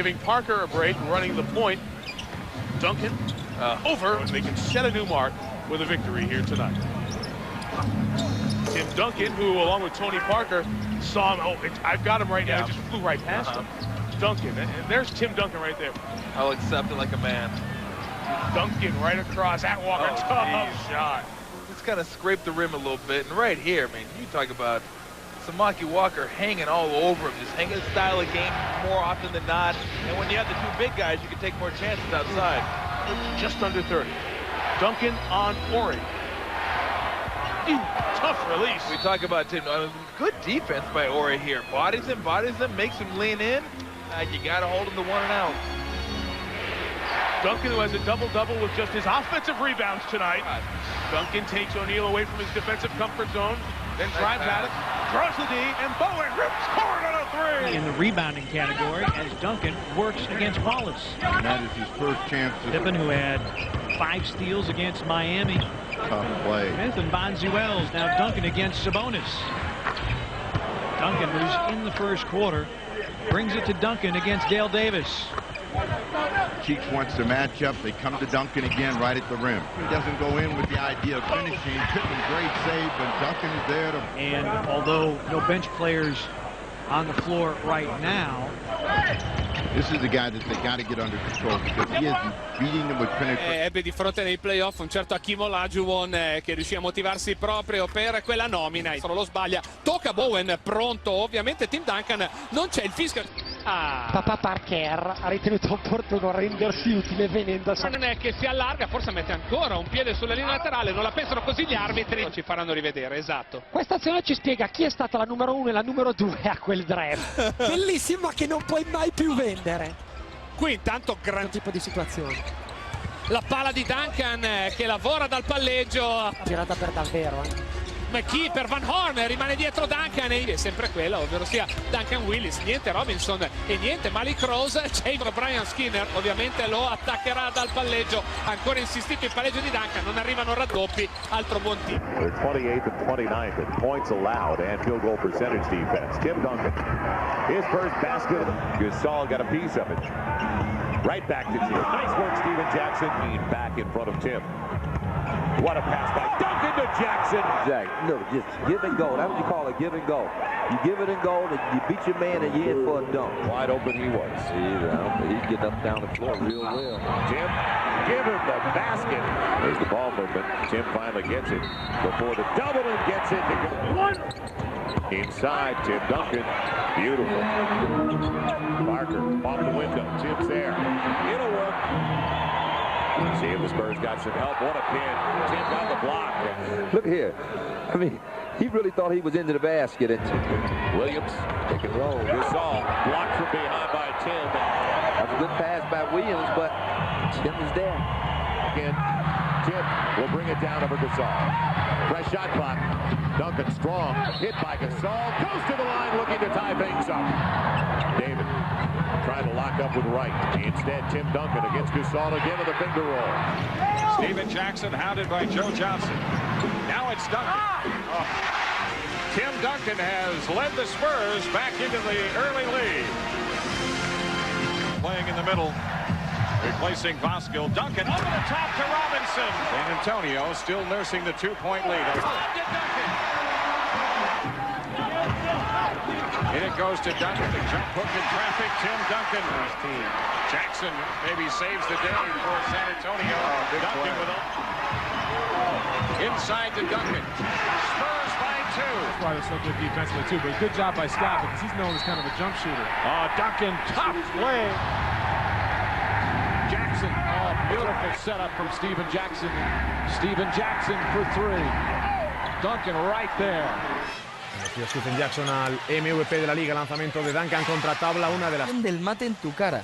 giving Parker a break, running the point. Duncan over, and they can set a new mark with a victory here tonight. Tim Duncan, who along with Tony Parker saw him, I've got him right now, just flew right past him. Duncan, and there's Tim Duncan right there. I'll accept it like a man. Duncan right across, at Walker, tough shot. Just kind of scraped the rim a little bit, and right here, man, you talk about Samaki Walker hanging all over him, just hanging his style of game more often than not. And when you have the two big guys, you can take more chances outside. Just under 30. Duncan on Ori. Tough release. We talk about Tim. Good defense by Ori here. Bodies him, makes him lean in. You got to hold him to 1 and out. Duncan, who has a double-double with just his offensive rebounds tonight. Duncan takes O'Neal away from his defensive comfort zone, then drives at it, draws the D, and Bowen rips hard on a 3. In the rebounding category, as Duncan works against Wallace. And that is his first chance. Pippen, who had 5 steals against Miami. Tough play. Smith and Bonzi-Wells. Now Duncan against Sabonis. Duncan, who's in the first quarter, brings it to Duncan against Dale Davis. Cheeks wants to match up. They come to Duncan again right at the rim. He doesn't go in with the idea of finishing. Pippen, great save, but Duncan is there to... And although no bench players on the floor right now, this is the guy that they got to get under control because he is beating them with penetration. Ebbe di fronte nei playoff un certo Hakeem Olajuwon che riuscì a motivarsi proprio per quella nomina. Solo lo sbaglia, tocca Bowen, pronto ovviamente Tim Duncan, non c'è il fischio. Papà Parker ha ritenuto opportuno rendersi utile venendo a Non è che si allarga, forse mette ancora un piede sulla linea laterale, non la pensano così gli arbitri, ci faranno rivedere, esatto. Questa azione ci spiega chi è stata la numero 1 e la numero 2 a quel draft. Bellissima, che non puoi mai più vendere. Qui intanto gran tipo di situazione. La palla di Duncan che lavora dal palleggio. Girata per davvero, McKee per Van Horn, rimane dietro Duncan e è sempre quella, ovvero sia Duncan Willis, niente Robinson e niente Malik Rose. C'è Brian Skinner, ovviamente lo attaccherà dal palleggio, ancora insistito il palleggio di Duncan, non arrivano raddoppi, altro buon team. 28th and 29th in points allowed and field goal percentage defense. Tim Duncan, his first basket. Gasol got a piece of it. Right back to Tim. Nice work, Steven Jackson. Back in front of Tim. What a pass by Duncan to Jackson. Jack, look, just give and go. That's what you call it, give and go. You give it and go, you beat your man, and you're in for a dunk. Wide open he was. He's getting up down the floor real well. Tim, give him the basket. There's the ball movement. Tim finally gets it before the double and gets it. Inside, Tim Duncan. Beautiful. Parker off the window. Tim's there. It'll work. See if the Spurs got some help. What a pin. Tim got the block. Look here. I mean, he really thought he was into the basket. Williams, pick and roll. Gasol blocked from behind by Tim. That's a good pass by Williams, but Tim is there. Again, Tim will bring it down over Gasol. Fresh shot clock. Duncan strong. Hit by Gasol. Goes to the line looking to tie things up. David trying to lock up with Wright. Instead, Tim Duncan against Gasol again with a finger roll. Steven Jackson hounded by Joe Johnson. Now it's Duncan. Tim Duncan has led the Spurs back into the early lead. Playing in the middle, replacing Vosgill. Duncan over the top to Robinson. San Antonio still nursing the 2-point lead. And it goes to Duncan. The jump hook in traffic. Tim Duncan. Jackson maybe saves the day for San Antonio. Duncan with it. Inside to Duncan. Spurs by 2. That's why they're so good defensively too. But good job by Scott because he's known as kind of a jump shooter. Duncan, tough play. Jackson. Beautiful setup from Steven Jackson. Steven Jackson for 3. Duncan right there. Stephen Jackson al MVP de la liga, lanzamiento de Duncan contra tabla, una de las... Del mate en tu cara.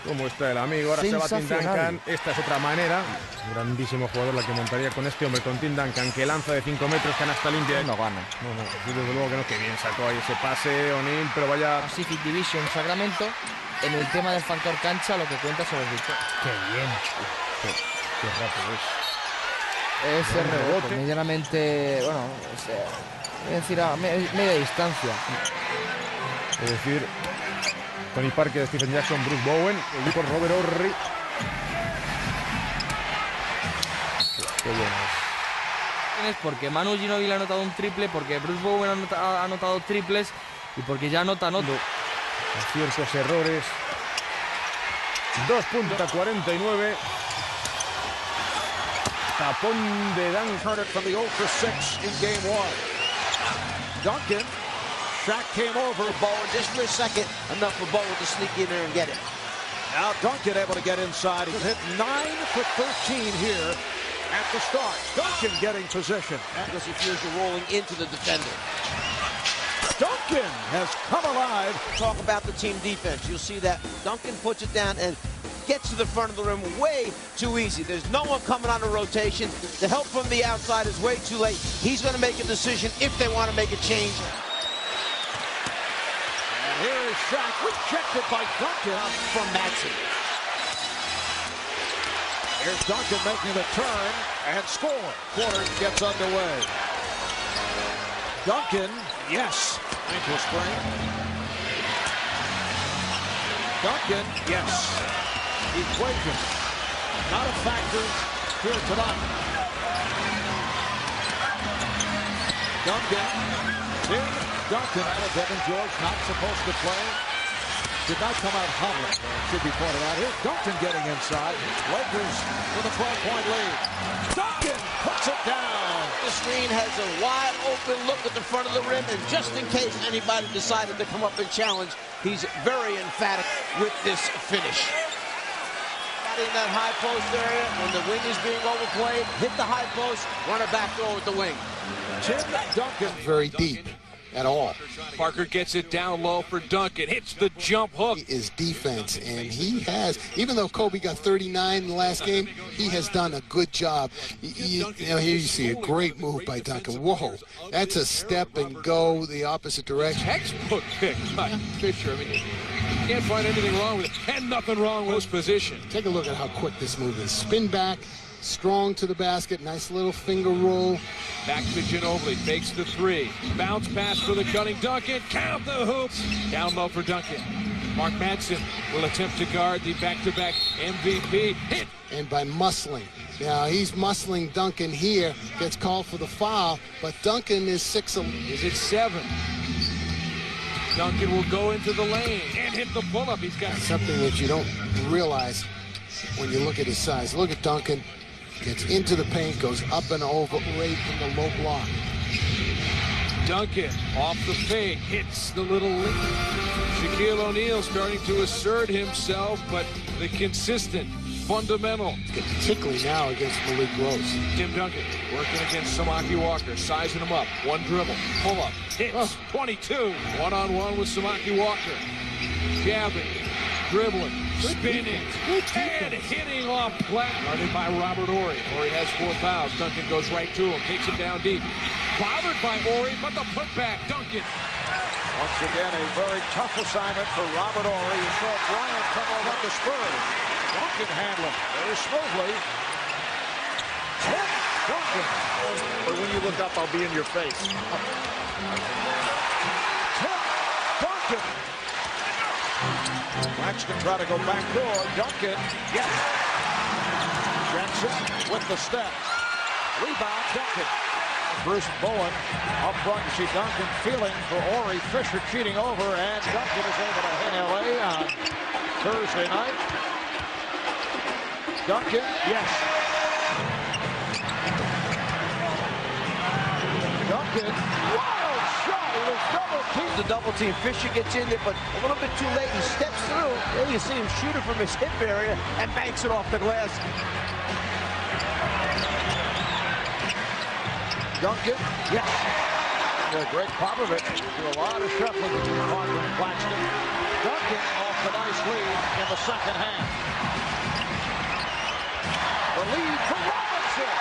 Como está el amigo, ahora se va Tim Duncan, esta es otra manera, un grandísimo jugador la que montaría con este hombre, con Tim Duncan, que lanza de 5 metros, canasta limpia. No gana. No, desde luego que no, que bien sacó ahí ese pase, O'Neal, pero vaya... Pacific Division, Sacramento, en el tema del factor cancha, lo que cuenta se los dicho. Qué bien. Qué rápido es. Ese rebote, medianamente, bueno, es decir, a media distancia. Es decir, Tony Parker, Stephen Jackson, Bruce Bowen, el por Robert Horry. Qué bueno es. Porque Manu Ginóbili ha anotado un triple, porque Bruce Bowen ha anotado triples y porque ya anota. Ciertos errores. 2.49. Tapón de Duncan. Turn it from the 0 for 6 in game 1. Duncan. Shaq came over. Bowen just for a second. Enough for Bowen to sneak in there and get it. Now Duncan able to get inside. He hit 9 for 13 here at the start. Duncan getting position. Because he feels you're rolling into the defender. Duncan has come alive. Talk about the team defense. You'll see that Duncan puts it down and gets to the front of the rim way too easy. There's no one coming on the rotation. The help from the outside is way too late. He's going to make a decision if they want to make a change. And here is Shaq, rejected by Duncan from Madsen. Here's Duncan making the turn and score. Quarter gets underway. Duncan, yes. Ankle sprain. Duncan, yes. Equation, not a factor here tonight. Duncan, Tim Duncan out of Devin George, not supposed to play. Did not come out humbling, should be pointed out here. Duncan getting inside. Lakers with a 12-point lead. Duncan puts it down. The screen has a wide open look at the front of the rim, and just in case anybody decided to come up and challenge, he's very emphatic with this finish. In that high post area, when the wing is being overplayed, hit the high post, run it back door with the wing. Tim Duncan. Very deep at all. Parker gets it down low for Duncan, hits the jump hook. His defense, and he has, even though Kobe got 39 in the last game, he has done a good job. You know, here you see a great move by Duncan. Whoa, that's a step and go the opposite direction. Textbook pick by Fisher. I mean, you can't find anything wrong with it, and nothing wrong with his position. Take a look at how quick this move is. Spin back, strong to the basket, nice little finger roll. Back to Ginobili, fakes the three. Bounce pass for the cutting Duncan. Count the hoops. Down low for Duncan. Mark Madsen will attempt to guard the back-to-back MVP. Hit. And by muscling. Now he's muscling Duncan here. Gets called for the foul, but Duncan is 6'11". Is it 7? Duncan will go into the lane and hit the pull-up. He's got something that you don't realize when you look at his size. Look at Duncan. Gets into the paint, goes up and over, right in the low block. Duncan off the fake, hits the little link. Shaquille O'Neal starting to assert himself, but the consistent, fundamental. Particularly now against Malik Rose. Tim Duncan working against Samaki Walker, sizing him up. One dribble, pull up, hits, 22. One-on-one with Samaki Walker. Jabbing, dribbling, spinning, and hitting off flat. Guarded by Robert Horry. Horry has 4 fouls. Duncan goes right to him, takes him down deep. Bothered by Horry, but the putback, Duncan. Once again, a very tough assignment for Robert Horry. You saw Bryant come over the Spurs. Duncan handling very smoothly. Tim Duncan. But when you look up, I'll be in your face. Tim Duncan. Claxton try to go back door. Duncan, yes. Jackson with the step. Rebound, Duncan. Bruce Bowen up front. You see Duncan feeling for Horry. Fisher cheating over, and Duncan is able to hit LA on Thursday night. Duncan, yes. Duncan, wild shot. He was double teamed. The double team. Fisher gets in there, but a little bit too late. He steps through. Then you see him shoot it from his hip area and banks it off the glass. Duncan, yes. Greg Popovich do a lot of shuffling between Parker and Claxton. Duncan off the nice lead in the second half. The lead for Robinson.